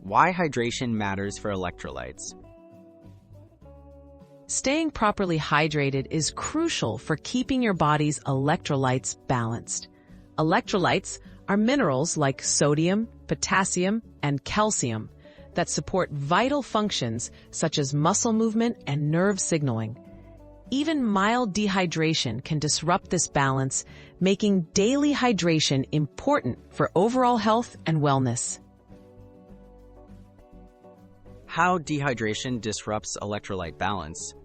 Why hydration matters for electrolytes. Staying properly hydrated is crucial for keeping your body's electrolytes balanced. Electrolytes are minerals like sodium, potassium, and calcium that support vital functions such as muscle movement and nerve signaling. Even mild dehydration can disrupt this balance, making daily hydration important for overall health and wellness. How dehydration disrupts electrolyte balance.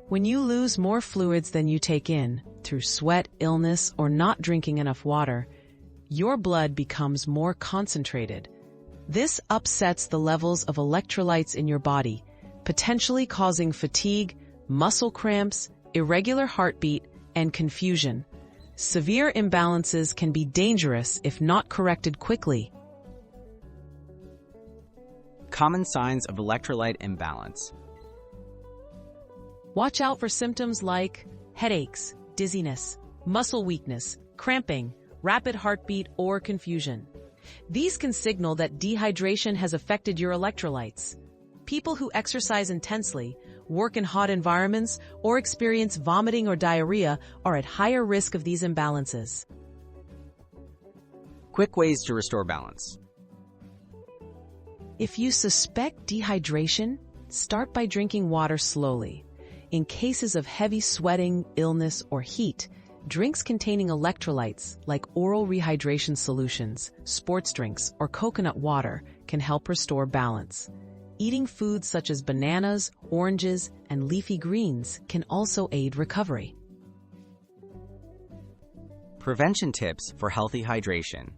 When you lose more fluids than you take in, through sweat, illness, or not drinking enough water, your blood becomes more concentrated. This upsets the levels of electrolytes in your body, potentially causing fatigue, muscle cramps, irregular heartbeat, and confusion. Severe imbalances can be dangerous if not corrected quickly. Common signs of electrolyte imbalance. Watch out for symptoms like headaches, dizziness, muscle weakness, cramping, rapid heartbeat, or confusion. These can signal that dehydration has affected your electrolytes. People who exercise intensely, work in hot environments, or experience vomiting or diarrhea are at higher risk of these imbalances. Quick ways to restore balance. If you suspect dehydration, start by drinking water slowly. In cases of heavy sweating, illness, or heat, drinks containing electrolytes like oral rehydration solutions, sports drinks, or coconut water can help restore balance. Eating foods such as bananas, oranges, and leafy greens can also aid recovery. Prevention tips for healthy hydration.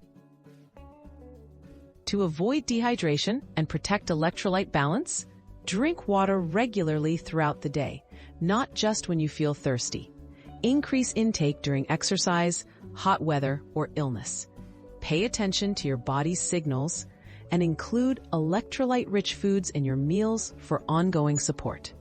To avoid dehydration and protect electrolyte balance, drink water regularly throughout the day, not just when you feel thirsty. Increase intake during exercise, hot weather, or illness. Pay attention to your body's signals and include electrolyte-rich foods in your meals for ongoing support.